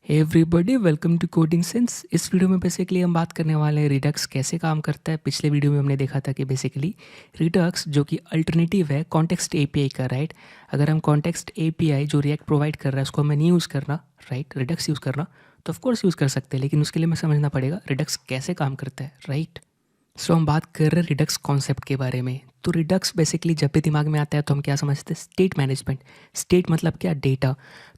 Everybody welcome to coding sense. इस video में basically हम बात करने वाले हैं रिडक्स कैसे काम करता है। पिछले वीडियो में हमने देखा था कि बेसिकली रिडक्स जो कि अल्टरनेटिव है कॉन्टेक्स्ट एपीआई का, राइट। अगर हम कॉन्टेक्स्ट एपीआई जो रिएक्ट प्रोवाइड कर रहा है उसको हमें नहीं यूज़ करना, राइट, रिडक्स यूज़ करना, तो ऑफकोर्स यूज़ कर सकते हैं, लेकिन उसके लिए हमें समझना पड़ेगा रिडक्स कैसे काम करता है, राइट। सो हम बात कर रहे हैं रिडक्स कॉन्सेप्ट के बारे में। तो रिडक्स बेसिकली जब भी दिमाग में आता है तो हम क्या समझते हैं, स्टेट मैनेजमेंट। स्टेट मतलब क्या, डेटा।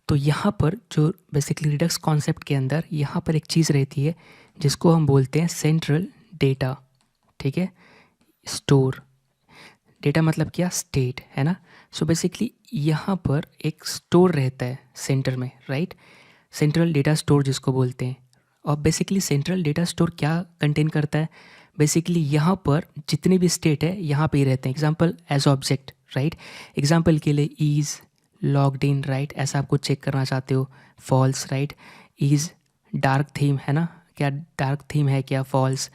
तो यहाँ पर जो बेसिकली रिडक्स कॉन्सेप्ट के अंदर यहाँ पर एक चीज़ रहती है जिसको हम बोलते हैं सेंट्रल डेटा, ठीक है। स्टोर डेटा मतलब क्या, स्टेट, है ना। सो बेसिकली यहाँ पर एक स्टोर रहता है सेंटर में, राइट। सेंट्रल डेटा स्टोर जिसको बोलते हैं। और बेसिकली सेंट्रल डेटा स्टोर क्या कंटेन करता है, बेसिकली यहाँ पर जितने भी स्टेट है यहाँ पे ही रहते हैं। Example as object, right. Example के लिए इज़ लॉग्ड इन, राइट, ऐसा आपको चेक करना चाहते हो, false, right. Is dark theme, है ना, क्या डार्क थीम है क्या, फॉल्स।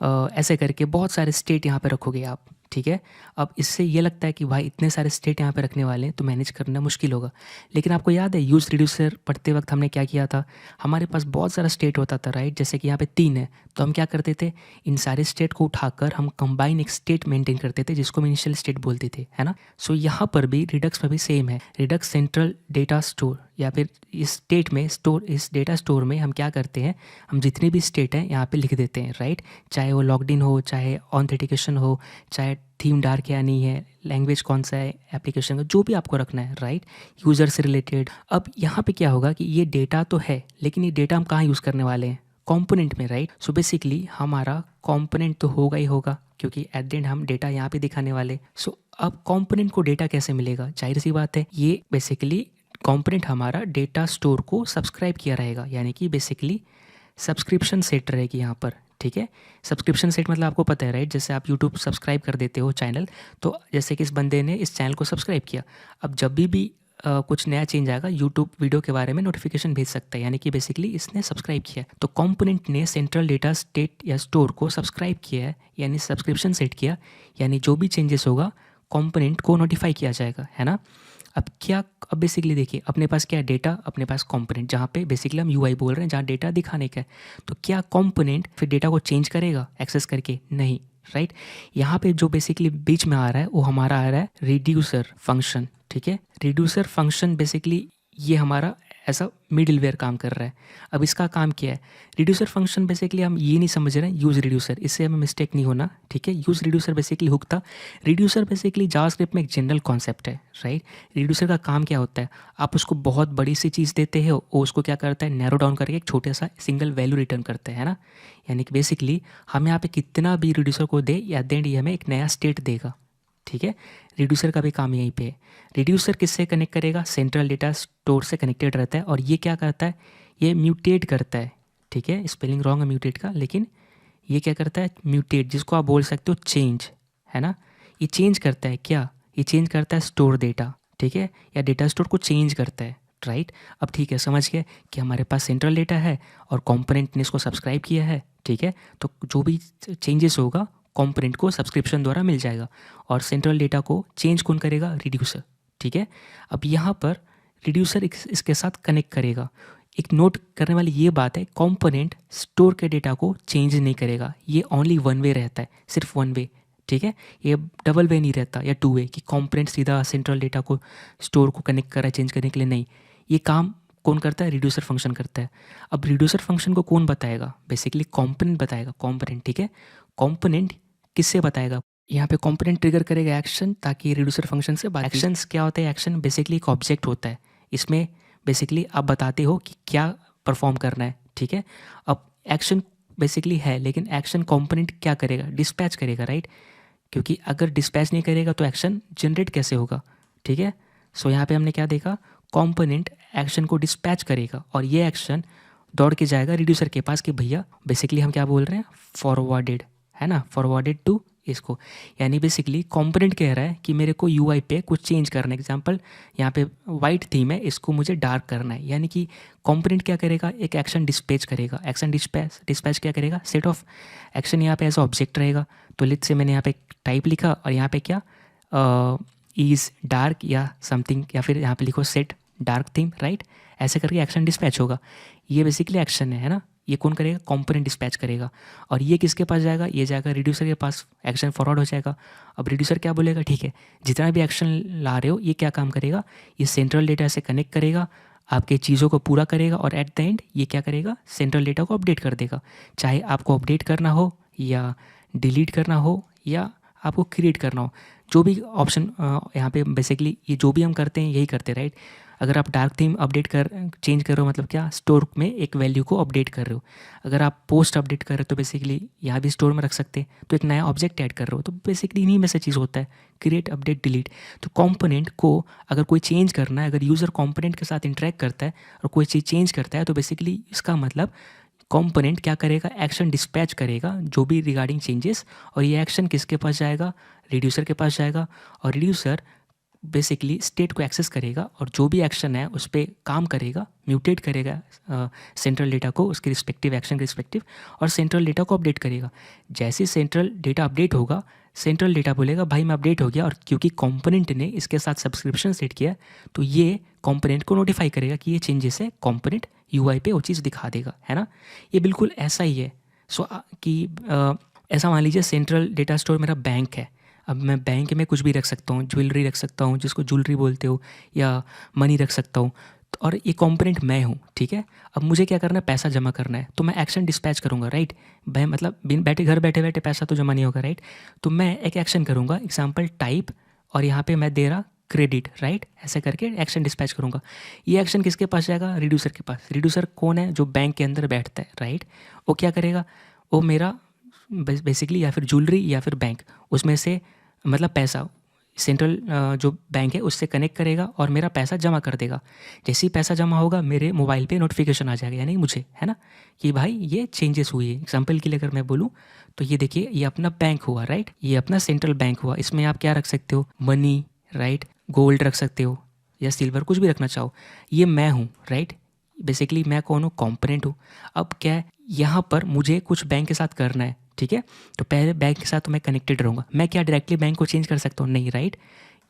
ऐसे करके बहुत सारे स्टेट यहाँ पे रखोगे आप, ठीक है। अब इससे ये लगता है कि भाई इतने सारे स्टेट यहाँ पे रखने वाले हैं तो मैनेज करना मुश्किल होगा। लेकिन आपको याद है यूज़ रिड्यूसर पढ़ते वक्त हमने क्या किया था, हमारे पास बहुत सारा स्टेट होता था, राइट। जैसे कि यहाँ पे 3 है तो हम क्या करते थे, इन सारे स्टेट को उठाकर हम कंबाइन एक स्टेट मेंटेन करते थे जिसको हम इनिशियल स्टेट बोलते थे, है ना। सो यहाँ पर भी रिडक्स में भी सेम है। रिडक्स सेंट्रल डेटा स्टोर या फिर इस स्टेट में स्टोर, इस डेटा स्टोर में हम क्या करते हैं, हम जितने भी स्टेट हैं यहाँ पे लिख देते हैं, राइट। चाहे वो लॉग्ड इन हो, चाहे ऑथेंटिकेशन हो, चाहे थीम डार्क या नहीं है, लैंग्वेज कौन सा है एप्लीकेशन का, जो भी आपको रखना है, राइट, यूज़र से रिलेटेड। अब यहाँ पे क्या होगा कि ये डेटा तो है लेकिन ये डेटा हम कहाँ यूज़ करने वाले हैं, कंपोनेंट में, राइट। सो बेसिकली हमारा कंपोनेंट तो होगा ही होगा क्योंकि एट द एंड हम डेटा यहाँ पे दिखाने वाले। सो अब कंपोनेंट को डेटा कैसे मिलेगा, जाहिर सी बात है ये बेसिकली कंपोनेंट हमारा डेटा स्टोर को सब्सक्राइब किया रहेगा, यानी कि बेसिकली सब्सक्रिप्शन सेट रहेगी यहाँ पर, ठीक है। सब्सक्रिप्शन सेट मतलब आपको पता है, राइट। जैसे आप यूट्यूब सब्सक्राइब कर देते हो चैनल, तो जैसे कि इस बंदे ने इस चैनल को सब्सक्राइब किया, अब जब भी कुछ नया चेंज आएगा यूट्यूब वीडियो के बारे में नोटिफिकेशन भेज सकता है, यानी कि बेसिकली इसने सब्सक्राइब किया है। तो कंपोनेंट ने सेंट्रल डेटा स्टेट या स्टोर को सब्सक्राइब किया है, यानी सब्सक्रिप्शन सेट किया, यानी जो भी चेंजेस होगा कंपोनेंट को नोटिफाई किया जाएगा, है ना। अब बेसिकली देखिए अपने पास क्या है, डेटा, अपने पास कंपोनेंट, जहाँ पे बेसिकली हम यूआई बोल रहे हैं जहाँ डेटा दिखाने का है। तो क्या कंपोनेंट फिर डेटा को चेंज करेगा एक्सेस करके, नहीं, राइट। यहाँ पे जो बेसिकली बीच में आ रहा है वो हमारा आ रहा है रिड्यूसर फंक्शन, ठीक है। रिड्यूसर फंक्शन बेसिकली ये हमारा ऐसा मिडिलवेयर काम कर रहा है। अब इसका काम क्या है, रिड्यूसर फंक्शन बेसिकली हम ये नहीं समझ रहे हैं यूज़ रिड्यूसर, इससे हमें मिस्टेक नहीं होना, ठीक है। यूज़ रिड्यूसर बेसिकली हुक था। रिड्यूसर बेसिकली जावास्क्रिप्ट में एक जनरल कॉन्सेप्ट है, राइट। रिड्यूसर का काम क्या होता है, आप उसको बहुत बड़ी सी चीज़ देते हो, वो उसको क्या करता है, नैरो डाउन करके एक छोटा सा सिंगल वैल्यू रिटर्न करता है ना। यानी कि बेसिकली हम यहाँ पे कितना भी रिड्यूसर को दे या दें ये हमें एक नया स्टेट देगा, ठीक है। रिड्यूसर का भी काम यहीं पे है। रिड्यूसर किससे कनेक्ट करेगा, सेंट्रल डेटा स्टोर से कनेक्टेड रहता है, और ये क्या करता है, ये म्यूटेट करता है, ठीक है। स्पेलिंग रॉन्ग है म्यूटेट का, लेकिन ये क्या करता है, म्यूटेट, जिसको आप बोल सकते हो चेंज, है ना। ये चेंज करता है क्या, ये चेंज करता है स्टोर डेटा, ठीक है, या डेटा स्टोर को चेंज करता है, राइट। अब ठीक है, समझ गए कि हमारे पास सेंट्रल डेटा है और कंपोनेंट ने इसको सब्सक्राइब किया है, ठीक है। तो जो भी चेंजेस होगा कंपोनेंट को सब्सक्रिप्शन द्वारा मिल जाएगा, और सेंट्रल डेटा को चेंज कौन करेगा, रिड्यूसर, ठीक है। अब यहाँ पर रिड्यूसर इसके साथ कनेक्ट करेगा। एक नोट करने वाली ये बात है, कंपोनेंट स्टोर के डेटा को चेंज नहीं करेगा, ये ओनली वन वे रहता है, सिर्फ वन वे, ठीक है। ये डबल वे नहीं रहता या टू वे कि कंपोनेंट सीधा सेंट्रल डेटा को स्टोर को कनेक्ट कर रहा है चेंज करने के लिए, नहीं। ये काम कौन करता है, रिड्यूसर फंक्शन करता है। अब रिड्यूसर फंक्शन को कौन बताएगा, बेसिकली कंपोनेंट बताएगा, कंपोनेंट, ठीक है। कंपोनेंट किससे बताएगा, यहाँ पे कंपोनेंट ट्रिगर करेगा एक्शन, ताकि रिड्यूसर फंक्शन से बात। एक्शंस क्या होता है, एक्शन बेसिकली एक ऑब्जेक्ट होता है, इसमें बेसिकली आप बताते हो कि क्या परफॉर्म करना है, ठीक है। अब एक्शन बेसिकली है, लेकिन एक्शन कंपोनेंट क्या करेगा, डिस्पैच करेगा, राइट। क्योंकि अगर डिस्पैच नहीं करेगा तो एक्शन जनरेट कैसे होगा, ठीक है। सो यहाँ पे हमने क्या देखा, कंपोनेंट एक्शन को डिस्पैच करेगा और ये एक्शन दौड़ के जाएगा रिड्यूसर के पास कि भैया, बेसिकली हम क्या बोल रहे हैं, फॉरवर्डेड, है ना, फॉरवर्डेड टू इसको। यानी बेसिकली कंपोनेंट कह रहा है कि मेरे को यूआई पे कुछ चेंज करना है। एग्जांपल यहाँ पे वाइट थीम है, इसको मुझे डार्क करना है, यानी कि कंपोनेंट क्या करेगा, एक एक्शन डिस्पैच करेगा। एक्शन डिस्पैच क्या करेगा, सेट ऑफ एक्शन यहाँ पे एज ऑब्जेक्ट रहेगा। तो लेट्स से मैंने यहाँ पे टाइप लिखा और यहाँ पे क्या, इज़ डार्क या समथिंग, या फिर यहाँ पे लिखो सेट डार्क थीम, राइट, ऐसे करके एक्शन डिस्पैच होगा। ये बेसिकली एक्शन है ना, ये कौन करेगा, कंपोनेंट डिस्पैच करेगा। और ये किसके पास जाएगा, ये जाएगा रिड्यूसर के पास, एक्शन फॉरवर्ड हो जाएगा। अब रिड्यूसर क्या बोलेगा, ठीक है जितना भी एक्शन ला रहे हो ये क्या काम करेगा, ये सेंट्रल डेटा से कनेक्ट करेगा, आपके चीज़ों को पूरा करेगा और एट द एंड ये क्या करेगा, सेंट्रल डेटा को अपडेट कर देगा। चाहे आपको अपडेट करना हो या डिलीट करना हो या आपको क्रिएट करना हो, जो भी ऑप्शन यहाँ पे बेसिकली ये जो भी हम करते हैं यही करते हैं, राइट। अगर आप डार्क थीम अपडेट कर चेंज कर रहे हो मतलब क्या, स्टोर में एक वैल्यू को अपडेट कर रहे हो। अगर आप पोस्ट अपडेट कर रहे हो तो बेसिकली यहाँ भी स्टोर में रख सकते हैं, तो एक नया ऑब्जेक्ट ऐड कर रहे हो, तो बेसिकली इन्हीं में से चीज़ होता है, क्रिएट, अपडेट, डिलीट। तो कंपोनेंट को अगर कोई चेंज करना है, अगर यूज़र कंपोनेंट के साथ इंटरेक्ट करता है और कोई चीज़ चेंज करता है, तो बेसिकली इसका मतलब कंपोनेंट क्या करेगा, एक्शन डिस्पैच करेगा जो भी रिगार्डिंग चेंजेस, और ये एक्शन किसके पास जाएगा, रिड्यूसर के पास जाएगा। और रिड्यूसर बेसिकली स्टेट को एक्सेस करेगा और जो भी एक्शन है उस पर काम करेगा, म्यूटेट करेगा सेंट्रल डेटा को उसके रिस्पेक्टिव एक्शन के रिस्पेक्टिव, और सेंट्रल डेटा को अपडेट करेगा। जैसे सेंट्रल डेटा अपडेट होगा, सेंट्रल डेटा बोलेगा भाई मैं अपडेट हो गया, और क्योंकि कंपोनेंट ने इसके साथ सब्सक्रिप्शन सेट किया तो ये कंपोनेंट को नोटिफाई करेगा कि ये चेंजेस है, कंपोनेंट यूआई पे वो चीज़ दिखा देगा, है ना। ये बिल्कुल ऐसा ही है। ऐसा मान लीजिए सेंट्रल डेटा स्टोर मेरा बैंक है। अब मैं बैंक में कुछ भी रख सकता हूँ, ज्वेलरी रख सकता हूँ जिसको ज्वेलरी बोलते हो, या मनी रख सकता हूँ, और ये कंपोनेंट मैं हूँ, ठीक है। अब मुझे क्या करना है, पैसा जमा करना है, तो मैं एक्शन डिस्पैच करूँगा, राइट। मतलब बिन बैठे घर बैठे बैठे पैसा तो जमा नहीं होगा, राइट। तो मैं एक एक्शन करूँगा, एग्जाम्पल टाइप, और यहाँ पे मैं दे रहा क्रेडिट, राइट, ऐसे करके एक्शन डिस्पैच करूँगा। ये एक्शन किसके पास जाएगा, रिड्यूसर के पास। रिड्यूसर कौन है, जो बैंक के अंदर बैठता है, राइट। वो क्या करेगा, वो मेरा बेसिकली या फिर ज्वेलरी या फिर बैंक, उसमें से मतलब पैसा सेंट्रल जो बैंक है उससे कनेक्ट करेगा और मेरा पैसा जमा कर देगा। जैसे ही पैसा जमा होगा मेरे मोबाइल पे नोटिफिकेशन आ जाएगा, यानी मुझे, है ना, कि भाई ये चेंजेस हुई है। एग्जांपल के लिए अगर मैं बोलूँ तो ये देखिए, ये अपना बैंक हुआ, राइट, ये अपना सेंट्रल बैंक हुआ। इसमें आप क्या रख सकते हो, मनी, राइट, गोल्ड रख सकते हो या सिल्वर, कुछ भी रखना चाहो। ये मैं हूँ, राइट, बेसिकली मैं कौन हूँ, कॉम्पोनेंट हूँ। अब क्या है, यहाँ पर मुझे कुछ बैंक के साथ करना है, ठीक है, तो पहले बैंक के साथ तो मैं कनेक्टेड रहूँगा। मैं क्या डायरेक्टली बैंक को चेंज कर सकता हूँ, नहीं, राइट,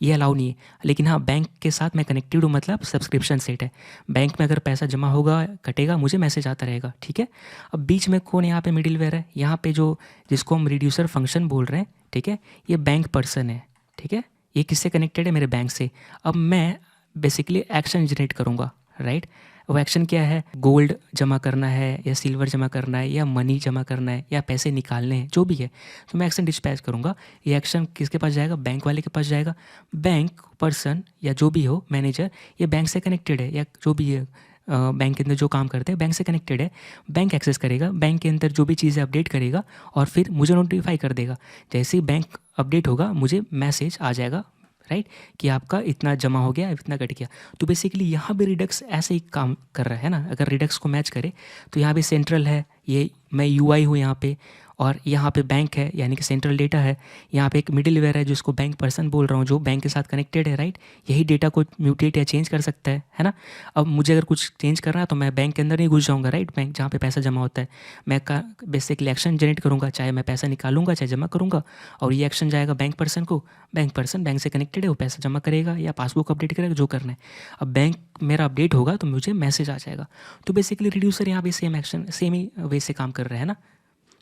ये अलाउ नहीं है। लेकिन हाँ, बैंक के साथ मैं कनेक्टेड हूँ, मतलब सब्सक्रिप्शन सेट है। बैंक में अगर पैसा जमा होगा, कटेगा, मुझे मैसेज आता रहेगा, ठीक है। अब बीच में कौन यहाँ पे मिडिलवेयर है, यहाँ पे जो जिसको हम रिड्यूसर फंक्शन बोल रहे हैं, ठीक है, ये बैंक पर्सन है, ठीक है, ये किससे कनेक्टेड है, मेरे बैंक से। अब मैं बेसिकली एक्शन जनरेट करूँगा, राइट। वो एक्शन क्या है, गोल्ड जमा करना है या सिल्वर जमा करना है या मनी जमा करना है या पैसे निकालने हैं, जो भी है, तो मैं एक्शन डिस्पैच करूँगा। ये एक्शन किसके पास जाएगा, बैंक वाले के पास जाएगा। बैंक पर्सन या जो भी हो, मैनेजर, ये बैंक से कनेक्टेड है, या जो भी है बैंक के अंदर जो काम करते हैं बैंक से कनेक्टेड है। बैंक एक्सेस करेगा, बैंक के अंदर जो भी चीज़ें अपडेट करेगा और फिर मुझे नोटिफाई कर देगा। जैसे ही बैंक अपडेट होगा मुझे मैसेज आ जाएगा, राइट, कि आपका इतना जमा हो गया, इतना कट गया। तो बेसिकली यहाँ भी रिडक्स ऐसे ही काम कर रहा है ना। अगर रिडक्स को मैच करे तो यहाँ भी सेंट्रल है, ये मैं यूआई हूँ यहाँ पे, और यहाँ पे बैंक है यानी कि सेंट्रल डेटा है। यहाँ पे एक मिडिलवेयर है जिसको बैंक पर्सन बोल रहा हूँ, जो बैंक के साथ कनेक्टेड है, राइट। यही डेटा को म्यूटेट या चेंज कर सकता है ना। अब मुझे अगर कुछ चेंज करना है तो मैं बैंक के अंदर नहीं घुस जाऊँगा, राइट, बैंक जहाँ पे पैसा जमा होता है। मैं बेसिकली एक्शन जनरेट करूँगा, चाहे मैं पैसा निकालूंगा चाहे जमा करूँगा, और ये एक्शन जाएगा बैंक पर्सन को। बैंक पर्सन बैंक से कनेक्टेड है, वो पैसा जमा करेगा या पासबुक अपडेट करेगा, जो करना है। अब बैंक मेरा अपडेट होगा तो मुझे मैसेज आ जाएगा। तो बेसिकली रिड्यूसर यहाँ भी सेम एक्शन सेम ही वे से काम कर रहा है ना।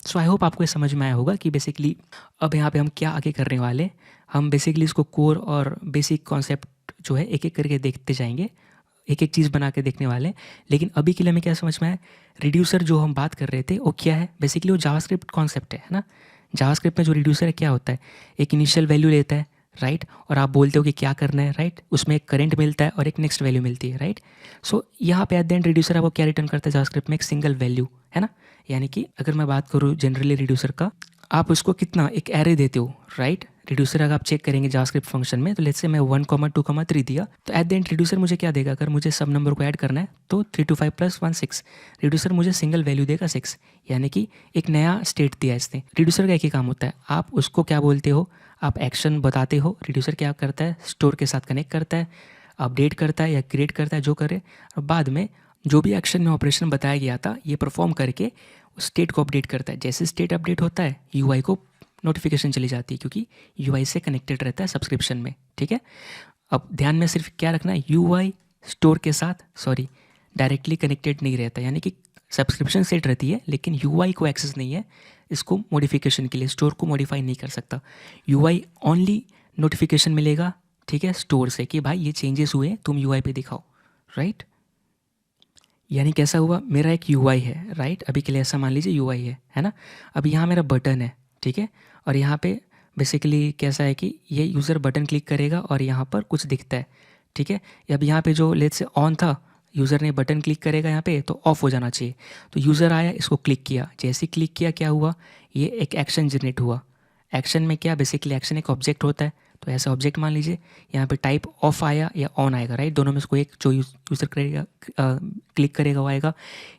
सो आई होप आपको ये समझ में आया होगा कि बेसिकली अब यहाँ पे हम क्या आगे करने वाले। हम बेसिकली इसको कोर और बेसिक कॉन्सेप्ट जो है एक एक करके देखते जाएंगे, एक एक चीज़ बना के देखने वाले। लेकिन अभी के लिए हमें क्या समझ में आया, रिड्यूसर जो हम बात कर रहे थे वो क्या है, बेसिकली वो जावास्क्रिप्ट कॉन्सेप्ट है ना। जावास्क्रिप्ट में जो रिड्यूसर है क्या होता है, एक इनिशियल वैल्यू लेता है, राइट, और आप बोलते हो कि क्या करना है, राइट, उसमें एक करंट मिलता है और एक नेक्स्ट वैल्यू मिलती है, राइट। सो यहाँ पे एट द एंड रिड्यूसर आपको क्या रिटर्न करता है जावास्क्रिप्ट में, एक सिंगल वैल्यू, है ना। यानी कि अगर मैं बात करूँ जनरली रिड्यूसर का, आप उसको कितना एक एरे देते हो, राइट। रिड्यूसर अगर आप चेक करेंगे जावास्क्रिप्ट फंक्शन में, तो लेट्स से मैं 1, 2, 3 दिया, तो एट द एंड रिड्यूसर मुझे क्या देगा, अगर मुझे सब नंबर को ऐड करना है तो 3 2 5 + 1 6, रिड्यूसर मुझे सिंगल वैल्यू देगा 6, यानी कि एक नया स्टेट दिया इसने। रिड्यूसर का एक ही काम होता है, आप उसको क्या बोलते हो, आप एक्शन बताते हो। रिड्यूसर क्या करता है, स्टोर के साथ कनेक्ट करता है, अपडेट करता है या क्रिएट करता है, जो करे, और बाद में जो भी एक्शन में ऑपरेशन बताया गया था ये परफॉर्म करके स्टेट को अपडेट करता है। जैसे स्टेट अपडेट होता है यूआई को नोटिफिकेशन चली जाती है, क्योंकि यूआई से कनेक्टेड रहता है सब्सक्रिप्शन में, ठीक है। अब ध्यान में सिर्फ क्या रखना है, यूआई स्टोर के साथ डायरेक्टली कनेक्टेड नहीं रहता, यानी कि सब्सक्रिप्शन सेट रहती है लेकिन यूआई को एक्सेस नहीं है इसको मॉडिफिकेशन के लिए, स्टोर को मॉडिफाई नहीं कर सकता। यूआई ओनली नोटिफिकेशन मिलेगा, ठीक है, स्टोर से कि भाई ये चेंजेस हुए तुम यूआई पे दिखाओ, राइट। यानी कैसा हुआ, मेरा एक यूआई है, राइट, अभी के लिए ऐसा मान लीजिए यूआई है ना। अब यहाँ मेरा बटन है, ठीक है, और यहाँ पे बेसिकली कैसा है कि ये यूज़र बटन क्लिक करेगा और यहाँ पर कुछ दिखता है, ठीक है। अब यहाँ पे जो लेट्स से ऑन था, यूज़र ने बटन क्लिक करेगा यहाँ पे तो ऑफ हो जाना चाहिए। तो यूज़र आया, इसको क्लिक किया, जैसे ही क्लिक किया क्या हुआ, ये एक एक्शन जनरेट हुआ। एक्शन में क्या, बेसिकली एक्शन एक ऑब्जेक्ट होता है, तो ऐसा ऑब्जेक्ट मान लीजिए, यहाँ पे टाइप ऑफ आया या ऑन आएगा, राइट, दोनों में से कोई एक जो यूज़र करेगा क्लिक करेगा वो आएगा।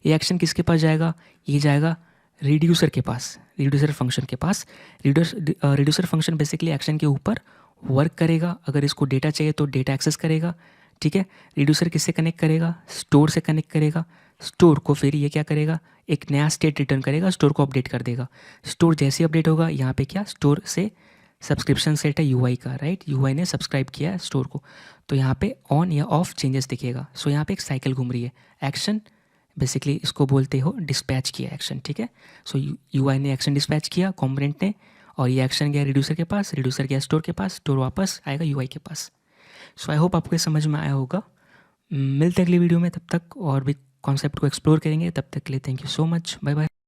ये एक्शन किसके पास जाएगा, ये जाएगा रिड्यूसर के पास, रिड्यूसर फंक्शन के पास। रिड्यूसर फंक्शन बेसिकली एक्शन के ऊपर वर्क करेगा, अगर इसको डेटा चाहिए तो डेटा एक्सेस करेगा, ठीक है। रिड्यूसर किससे कनेक्ट करेगा, स्टोर से कनेक्ट करेगा। स्टोर को फिर ये क्या करेगा, एक नया स्टेट रिटर्न करेगा, स्टोर को अपडेट कर देगा। स्टोर जैसे अपडेट होगा, यहाँ पे क्या, स्टोर से सब्सक्रिप्शन सेट है यूआई का, राइट, यूआई ने सब्सक्राइब किया है स्टोर को, तो यहाँ पे ऑन या ऑफ चेंजेस दिखेगा। सो यहाँ पे एक साइकिल घूम रही है, एक्शन बेसिकली इसको बोलते हो डिस्पैच किया एक्शन, ठीक है। सो यूआई ने एक्शन डिस्पैच किया कॉम्पोनेंट ने, और ये एक्शन गया रिड्यूसर के पास, रिड्यूसर गया स्टोर के पास, स्टोर वापस आएगा यूआई के पास। सो आई होप आपको ये समझ में आया होगा। मिलते हैं अगली वीडियो में, तब तक और भी कॉन्सेप्ट को एक्सप्लोर करेंगे। तब तक के लिए thank you so much, bye bye.